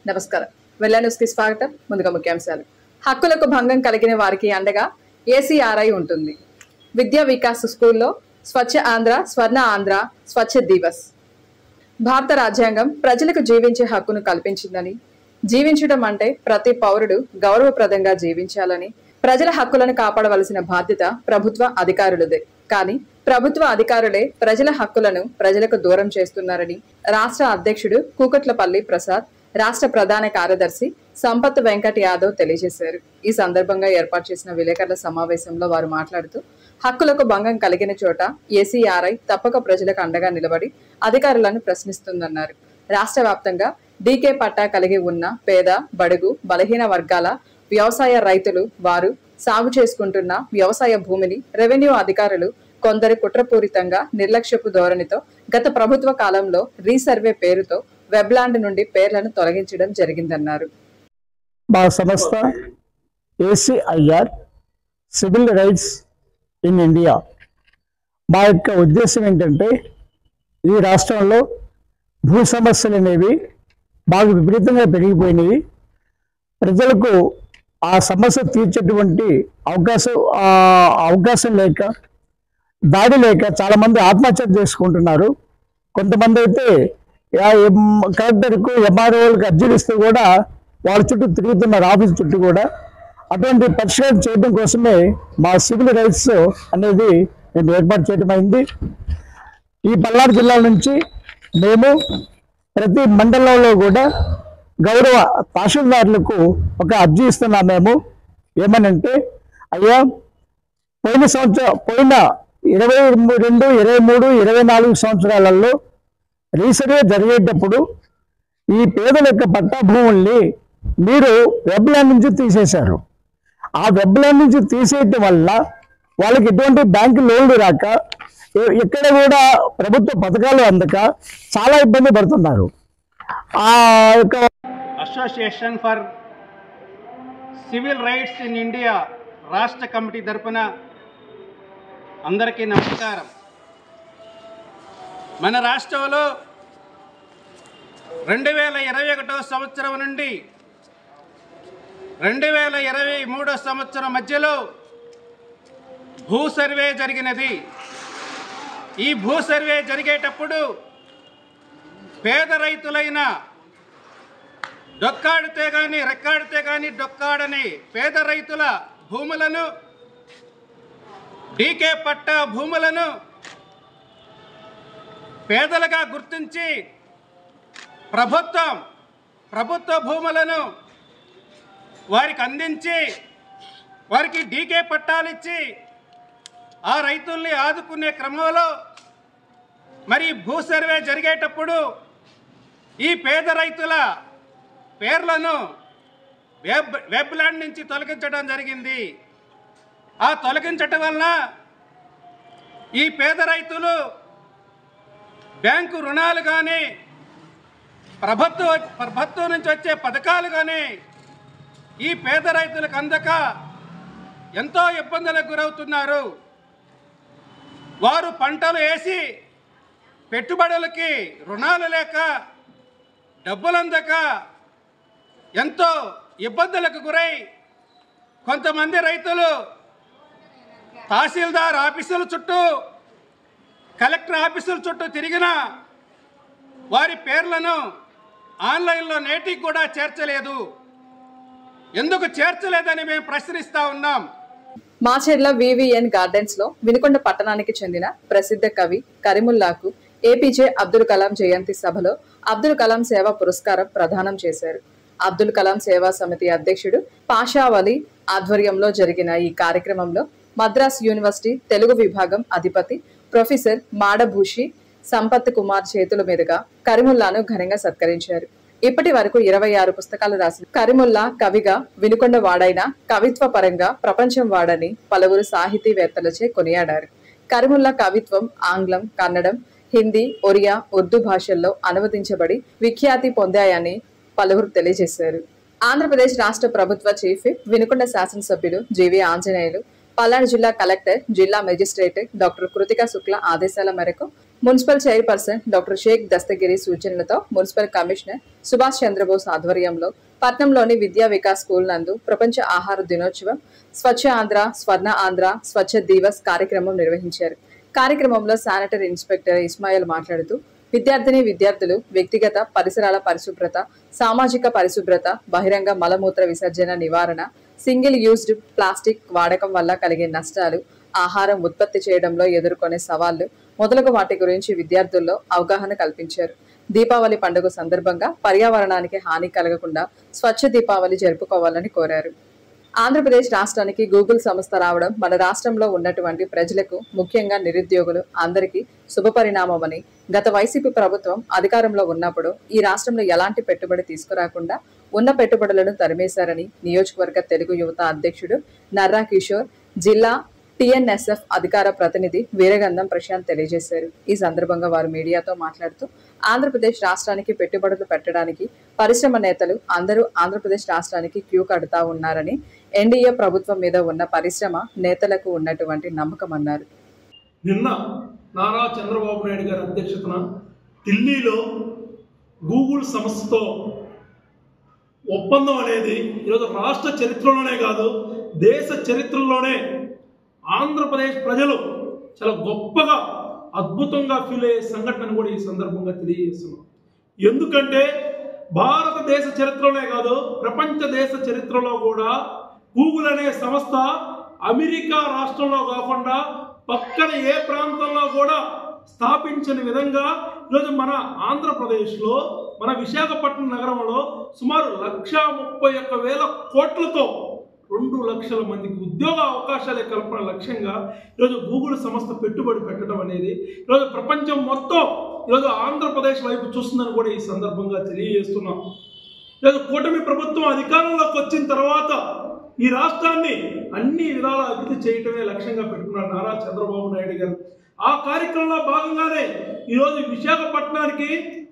నమస్కారం. వెల్లా న్యూస్ కి స్వాగతం. ముందుగా ముఖ్యాంశాలు. హక్కులకు భంగం కలిగిన వారికి అండగా ఏసీఆర్ఐ ఉంటుంది. విద్యా వికాస్ స్కూల్లో స్వచ్ఛ ఆంధ్ర, స్వర్ణ ఆంధ్ర, స్వచ్ఛ దివస్. భారత రాజ్యాంగం ప్రజలకు జీవించే హక్కును కల్పించిందని, జీవించడం అంటే ప్రతి పౌరుడు గౌరవప్రదంగా జీవించాలని, ప్రజల హక్కులను కాపాడవలసిన బాధ్యత ప్రభుత్వ అధికారులదే. కానీ ప్రభుత్వ అధికారులే ప్రజల హక్కులను ప్రజలకు దూరం చేస్తున్నారని రాష్ట్ర అధ్యక్షుడు కూకట్లపల్లి ప్రసాద్, రాష్ట్ర ప్రధాన కార్యదర్శి సంపత్ వెంకట్ యాదవ్ తెలియజేశారు. ఈ సందర్భంగా ఏర్పాటు చేసిన విలేకరుల సమావేశంలో వారు మాట్లాడుతూ, హక్కులకు భంగం కలిగిన చోట ఏసీఆర్ఐ తప్పక ప్రజలకు అండగా నిలబడి అధికారులను ప్రశ్నిస్తుందన్నారు. రాష్ట్ర వ్యాప్తంగా డీకే పట్టా కలిగి ఉన్న పేద, బడుగు, బలహీన వర్గాల వ్యవసాయ రైతులు వారు సాగు చేసుకుంటున్న వ్యవసాయ భూమిని రెవెన్యూ అధికారులు కొందరు కుట్రపూరితంగా నిర్లక్ష్యపు ధోరణితో గత ప్రభుత్వ కాలంలో రీసర్వే పేరుతో వెబ్లాండ్ నుండి పేర్లను తొలగించడం జరిగిందన్నారు. మా సంస్థ ఏసీఐఆర్ సివిల్ రైట్స్ ఇన్ ఇండియా మా యొక్క ఉద్దేశం ఏంటంటే, ఈ రాష్ట్రంలో భూ సమస్యలు అనేవి బాగా విపరీతంగా పెరిగిపోయినవి. ప్రజలకు ఆ సమస్య తీర్చేటువంటి అవకాశం లేక, దాడి లేక చాలామంది ఆత్మహత్య చేసుకుంటున్నారు. కొంతమంది అయితే కలెక్టర్కు, ఎంఆర్ఓలకు అర్జీలు ఇస్తే కూడా వాళ్ళ చుట్టూ తిరుగుతున్నారు, ఆఫీస్ చుట్టూ కూడా. అటువంటి పరిష్కారం చేయడం కోసమే మా సివిల్ రైట్స్ అనేది మేము ఏర్పాటు చేయడం అయింది. ఈ పల్నాడు జిల్లా నుంచి మేము ప్రతి మండలంలో కూడా గౌరవ తహసీల్దారులకు ఒక అర్జీ ఇస్తున్నాం. మేము ఏమనంటే, అయ్యా, పోయిన 22, 23, 24 సంవత్సరాలలో రీసర్వే జరిగేటప్పుడు ఈ పేదల యొక్క పట్టా భూముల్ని మీరు వెబ్లాండ్ నుంచి తీసేశారు. ఆ వెబ్లాండ్ నుంచి తీసేయటం వల్ల వాళ్ళకి ఎటువంటి బ్యాంకు లోన్లు రాక, ఎక్కడ కూడా ప్రభుత్వ పథకాలు అందక చాలా ఇబ్బంది పడుతున్నారు. ఆ యొక్క association for civil rights in India రాష్ట్ర కమిటీ తరపున అందరికీ నమస్కారం. మన రాష్ట్రంలో 2021 సంవత్సరం నుండి 2023 సంవత్సరం మధ్యలో భూ సర్వే జరిగినది. ఈ భూ సర్వే జరిగేటప్పుడు పేద రైతులైన డొక్కాడితే కానీ రెక్కాడితే కానీ డొక్కాడని పేద రైతుల భూములను, డీకే పట్టా భూములను పేదలుగా గుర్తించి ప్రభుత్వ భూములను వారికి అందించి, వారికి డీకే పట్టాలు ఇచ్చి ఆ రైతుల్ని ఆదుకునే క్రమంలో మరి భూ సర్వే జరిగేటప్పుడు ఈ పేద రైతుల పేర్లను వెబ్లాండ్ నుంచి తొలగించడం జరిగింది. ఆ తొలగించటం వలన ఈ పేద రైతులు బ్యాంకు రుణాలు కానీ, ప్రభుత్వం నుంచి వచ్చే పథకాలు కానీ ఈ పేద రైతులకు అందక ఎంతో ఇబ్బందులకు గురవుతున్నారు. వారు పంటలు వేసి పెట్టుబడులకి రుణాలు లేక, డబ్బులు అందక ఎంతో ఇబ్బందులకు గురై కొంతమంది రైతులు తహసీల్దార్ ఆఫీసుల చుట్టూ, కలెక్టర్ ఆఫీసుల చుట్టూ తిరిగినా వారి పేర్లను ఆన్లైన్లో నేటికి కూడా చేర్చలేదు. ఎందుకు చేర్చలేదని మేము ప్రశ్నిస్తూ ఉన్నాం. మాచెర్ల వివిఎన్ గార్డెన్స్ లో వినుకొండ పట్టణానికి చెందిన ప్రసిద్ధ కవి కరీముల్లాకు ఏపీజే అబ్దుల్ కలాం జయంతి సభలో అబ్దుల్ కలాం సేవా పురస్కారం ప్రదానం చేశారు. అబ్దుల్ కలాం సేవా సమితి అధ్యక్షుడు పాషావలి ఆధ్వర్యంలో జరిగిన ఈ కార్యక్రమంలో మద్రాస్ యూనివర్సిటీ తెలుగు విభాగం అధిపతి ప్రొఫెసర్ మాడభూషి సంపత్ కుమార్ చేతుల మీదుగా కరీముల్లాను ఘనంగా సత్కరించారు. ఇప్పటి వరకు 26 పుస్తకాలు రాసిన కరీముల్లా కవిగా వినుకొండ వాడైన కవిత్వ పరంగా ప్రపంచం వాడని పలువురు సాహితీవేత్తలచే కొనియాడారు. కరీముల్లా కవిత్వం ఆంగ్లం, కన్నడం, హిందీ, ఒరియా, ఉర్దూ భాషల్లో అనువదించబడి విఖ్యాతి పొందాయని పలువురు తెలియజేశారు. ఆంధ్రప్రదేశ్ రాష్ట్ర ప్రభుత్వ చీఫ్ విప్ వినుకొండ శాసనసభ్యులు జీవి ఆంజనేయులు పల్నాడు జిల్లా కలెక్టర్, జిల్లా మెజిస్ట్రేట్ డాక్టర్ కృతికా శుక్ల ఆదేశాల మేరకు municipal chairperson doctor Shaik Dastagiri సూచనలతో మున్సిపల్ కమిషనర్ సుభాష్ చంద్రబోస్ ఆధ్వర్యంలో పట్నంలోని విద్యా వికాస్ స్కూల్ నందు ప్రపంచ ఆహార దినోత్సవం, స్వచ్ఛ ఆంధ్ర, స్వర్ణ ఆంధ్ర, స్వచ్ఛ దివస్ కార్యక్రమం నిర్వహించారు. కార్యక్రమంలో శానిటరీ ఇన్స్పెక్టర్ ఇస్మాయిల్ మాట్లాడుతూ విద్యార్థులు వ్యక్తిగత పరిసరాల పరిశుభ్రత, సామాజిక పరిశుభ్రత, బహిరంగ మలమూత్ర విసర్జన నివారణ, సింగిల్ యూజ్డ్ ప్లాస్టిక్ వాడకం వల్ల కలిగే నష్టాలు, ఆహారం ఉత్పత్తి చేయడంలో ఎదుర్కొనే సవాళ్లు మొదలగు వాటి గురించి విద్యార్థుల్లో అవగాహన కల్పించారు. దీపావళి పండుగ సందర్భంగా పర్యావరణానికి హాని కలగకుండా స్వచ్ఛ దీపావళి జరుపుకోవాలని కోరారు. ఆంధ్రప్రదేశ్ రాష్ట్రానికి గూగుల్ సంస్థ రావడం మన రాష్ట్రంలో ఉన్నటువంటి ప్రజలకు, ముఖ్యంగా నిరుద్యోగులు అందరికీ శుభపరిణామమని, గత వైసీపీ ప్రభుత్వం అధికారంలో ఉన్నప్పుడు ఈ రాష్ట్రంలో ఎలాంటి పెట్టుబడి తీసుకురాకుండా ఉన్న పెట్టుబడులను తరిమేశారని నియోజకవర్గ తెలుగు యువత అధ్యక్షుడు నర్రా కిషోర్, జిల్లా TNSF అధికార ప్రతినిధి వీరగంధం ప్రశాంత్ తెలియజేశారు. ఈ సందర్భంగా వారు మీడియాతో మాట్లాడుతూ ఆంధ్రప్రదేశ్ రాష్ట్రానికి పెట్టుబడులు పెట్టడానికి పరిశ్రమ నేతలు అందరూ ఆంధ్రప్రదేశ్ రాష్ట్రానికి క్యూ కడుతా ఉన్నారని, ఎన్డీఏ ప్రభుత్వం మీద ఉన్న పరిశ్రమ నేతలకు ఉన్నటువంటి నమ్మకం అన్నారు. నిన్న నారా చంద్రబాబు నాయుడు గారి అధ్యక్షతన ఢిల్లీలో గూగుల్ సంస్థతో ఒప్పందం అనేది ఈరోజు రాష్ట్ర చరిత్రలోనే కాదు, దేశ చరిత్రలోనే ఆంధ్రప్రదేశ్ ప్రజలు చాలా గొప్పగా, అద్భుతంగా ఫీల్ అయ్యే సంఘటనను కూడా ఈ సందర్భంగా తెలియజేస్తున్నాం. ఎందుకంటే భారతదేశ చరిత్రలోనే కాదు, ప్రపంచ దేశ చరిత్రలో కూడా గూగుల్ అనే సంస్థ అమెరికా రాష్ట్రంలో కాకుండా పక్కన ఏ ప్రాంతంలో కూడా స్థాపించని విధంగా ఈరోజు మన ఆంధ్రప్రదేశ్లో, మన విశాఖపట్నం నగరంలో సుమారు 1,31,000 కోట్లతో 2 లక్షల మందికి ఉద్యోగ అవకాశాల కల్పన లక్ష్యంగా ఈరోజు గూగుల్ సంస్థ పెట్టుబడి పెట్టడం అనేది ఈరోజు ప్రపంచం మొత్తం ఈరోజు ఆంధ్రప్రదేశ్ వైపు చూస్తుందని కూడా ఈ సందర్భంగా తెలియజేస్తున్నాం. ఈరోజు కూటమి ప్రభుత్వం అధికారంలోకి వచ్చిన తర్వాత ఈ రాష్ట్రాన్ని అన్ని విధాల అభివృద్ధి చేయటమే లక్ష్యంగా పెట్టుకున్నారు నారా చంద్రబాబు నాయుడు గారు. ఆ కార్యక్రమంలో భాగంగానే ఈరోజు విశాఖపట్నానికి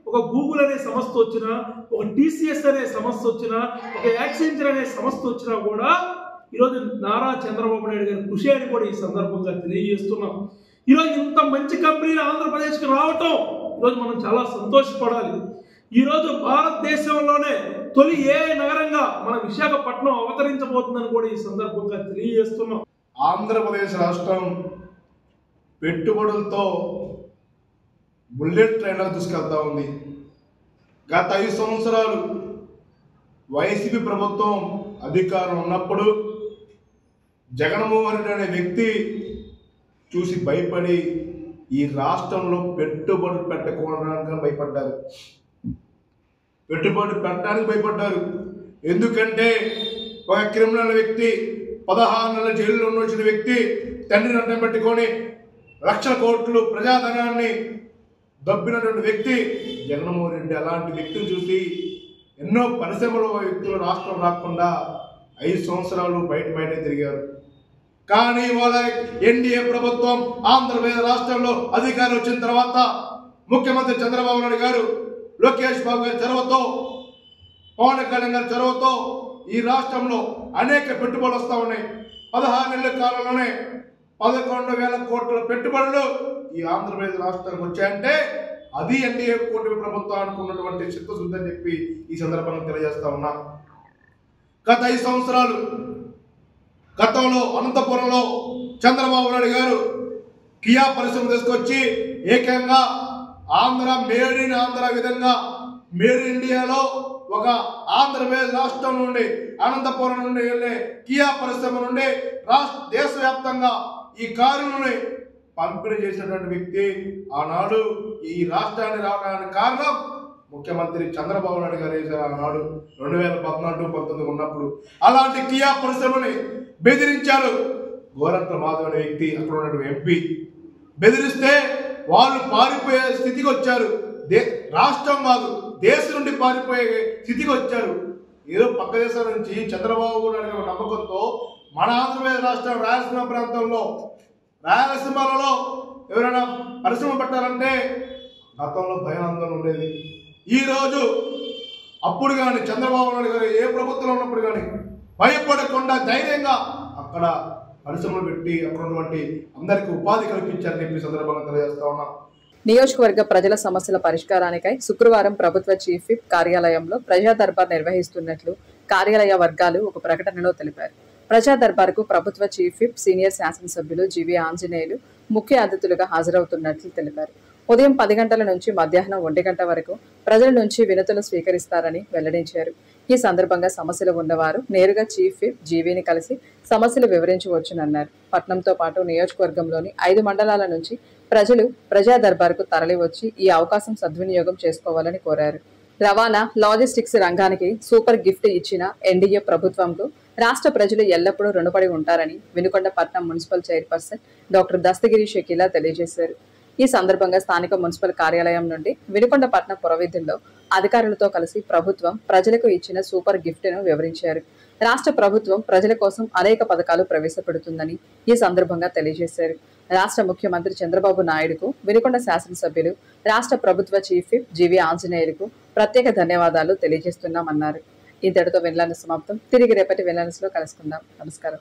ఒక గూగుల్ అనే సంస్థ వచ్చినా, ఒక TCS అనే సంస్థ వచ్చినా, ఒక యాక్సెంచర్ అనే సంస్థ వచ్చినా కూడా ఈరోజు నారా చంద్రబాబు నాయుడు గారి కృషి అని కూడా ఈ సందర్భంగా తెలియజేస్తున్నాం. ఈరోజు ఇంత మంచి కంపెనీలు ఆంధ్రప్రదేశ్కి రావటం ఈరోజు మనం చాలా సంతోషపడాలి. ఈరోజు భారతదేశంలోనే తొలి AI నగరంగా మన విశాఖపట్నం అవతరించబోతుందని కూడా ఈ సందర్భంగా తెలియజేస్తున్నాం. ఆంధ్రప్రదేశ్ రాష్ట్రం పెట్టుబడులతో బుల్లెట్ ట్రైన్లో తీసుకెళ్తా ఉంది. గత 5 సంవత్సరాలు వైసీపీ ప్రభుత్వం అధికారం ఉన్నప్పుడు జగన్మోహన్ రెడ్డి అనే వ్యక్తి చూసి భయపడి ఈ రాష్ట్రంలో పెట్టుబడులు పెట్టడానికి భయపడ్డారు. పెట్టుబడులు పెట్టడానికి భయపడ్డారు. ఎందుకంటే ఒక క్రిమినల్ వ్యక్తి, 16 నెలల జైల్లో వచ్చిన వ్యక్తి తండ్రిని అడ్డం పెట్టుకొని లక్షల కోట్లు ప్రజాధనాన్ని దబ్బినటువంటి వ్యక్తి జగన్మోహన్ రెడ్డి. అలాంటి వ్యక్తిని చూసి ఎన్నో పరిశ్రమల వ్యక్తులు రాష్ట్రం రాకుండా 5 సంవత్సరాలు బయట తిరిగారు. కానీ వాళ్ళ ఎన్డీఏ ప్రభుత్వం ఆంధ్రప్రదేశ్ రాష్ట్రంలో అధికారం వచ్చిన తర్వాత ముఖ్యమంత్రి చంద్రబాబు నాయుడు గారు, లోకేష్ బాబు గారి చొరవతో, పవన్ కళ్యాణ్ గారి చొరవతో ఈ రాష్ట్రంలో అనేక పెట్టుబడులు వస్తూ ఉన్నాయి. 16 నెలల కాలంలోనే 11,000 కోట్ల పెట్టుబడులు ఈ ఆంధ్రప్రదేశ్ రాష్ట్రానికి వచ్చాయంటే అది ఎన్డీఏ కూటమి ప్రభుత్వానికి ఉన్నటువంటి చిత్తశుద్ధి అని చెప్పి ఈ సందర్భంగా తెలియజేస్తా ఉన్నా. గత 5 సంవత్సరాలు గతంలో అనంతపురంలో చంద్రబాబు నాయుడు గారు కియా పరిశ్రమ తీసుకొచ్చి ఏకంగా మేడ్ ఇన్ ఆంధ్ర విధంగా మేడ్ ఇన్ ఇండియాలో ఒక ఆంధ్రప్రదేశ్ రాష్ట్రం నుండి అనంతపురం నుండి వెళ్ళే కియా పరిశ్రమ నుండి దేశవ్యాప్తంగా ఈ కారులను పంపిణీ చేసినటువంటి వ్యక్తి. ఆనాడు ఈ రాష్ట్రాన్ని రావడానికి కారణం ముఖ్యమంత్రి చంద్రబాబు నాయుడు గారు వేశారు. ఆనాడు 2014-19 ఉన్నప్పుడు అలాంటి కియా పరిశ్రమని బెదిరించారు. గోరంట్ల మాధవ్ అనే వ్యక్తి, అక్కడ ఉన్నటువంటి MP బెదిరిస్తే వాళ్ళు పారిపోయే స్థితికి వచ్చారు. రాష్ట్రం కాదు, దేశం నుండి పారిపోయే స్థితికి వచ్చారు. ఏదో పక్క దేశం నుంచి చంద్రబాబు నాయుడు నమ్మకంతో మన ఆంధ్రప్రదేశ్ రాష్ట్రం రాయలసీమ ప్రాంతంలో, రాయలసీమలలో ఎవరైనా పరిశ్రమ పెట్టాలంటే గతంలో భయాందోళన ఉండేది. ఈరోజు అప్పుడు కానీ చంద్రబాబు నాయుడు గారు ఏ ప్రభుత్వంలో ఉన్నప్పుడు కానీ భయపడకుండా ధైర్యంగా అక్కడ పరిశ్రమలు పెట్టి అక్కడ ఉన్నటువంటి అందరికీ ఉపాధి కల్పించారని చెప్పి సందర్భంగా తెలియజేస్తా ఉన్నా. నియోజకవర్గ ప్రజల సమస్యల పరిష్కారానికై శుక్రవారం ప్రభుత్వ చీఫ్ విప్ కార్యాలయంలో ప్రజా దర్బార్ నిర్వహిస్తున్నట్లు కార్యాలయ వర్గాలు ఒక ప్రకటనలో తెలిపారు. ప్రజా దర్బార్కు ప్రభుత్వ చీఫ్ విప్ సీనియర్ శాసనసభ్యులు జీవీ ఆంజనేయులు ముఖ్య అతిథులుగా హాజరవుతున్నట్లు తెలిపారు. ఉదయం 10 గంటల నుంచి మధ్యాహ్నం 1 గంట వరకు ప్రజల నుంచి వినతులు స్వీకరిస్తారని వెల్లడించారు. ఈ సందర్భంగా సమస్యలు ఉన్నవారు నేరుగా చీఫ్ విప్ జీవీని కలిసి సమస్యలు వివరించవచ్చునన్నారు. పట్నంతో పాటు నియోజకవర్గంలోని 5 మండలాల నుంచి ప్రజలు ప్రజా దర్బార్కు తరలివచ్చి ఈ అవకాశం సద్వినియోగం చేసుకోవాలని కోరారు. రవాణా లాజిస్టిక్స్ రంగానికి సూపర్ గిఫ్ట్ ఇచ్చిన ఎన్డీఏ ప్రభుత్వంకు రాష్ట్ర ప్రజలు ఎల్లప్పుడూ రుణపడి ఉంటారని వినుకొండ పట్నం municipal chairperson doctor Dastagiri Shakeela తెలియజేశారు. ఈ సందర్భంగా స్థానిక మున్సిపల్ కార్యాలయం నుండి వినుకొండ పట్నం పురవీధుల్లో అధికారులతో కలిసి ప్రభుత్వం ప్రజలకు ఇచ్చిన సూపర్ గిఫ్ట్ను వివరించారు. రాష్ట్ర ప్రభుత్వం ప్రజల కోసం అనేక పథకాలు ప్రవేశపెడుతుందని ఈ సందర్భంగా తెలియజేశారు. రాష్ట్ర ముఖ్యమంత్రి చంద్రబాబు నాయుడుకు వినుకొండ శాసనసభ్యులు రాష్ట్ర ప్రభుత్వ చీఫ్ విప్ జీవీ ఆంజనేయులకు ప్రత్యేక ధన్యవాదాలు తెలియజేస్తున్నామన్నారు. ఇంతటితో వినలాన్స్ సమాప్తం. తిరిగి రేపటి వినలాన్స్ లో కలుసుకుందాం. నమస్కారం.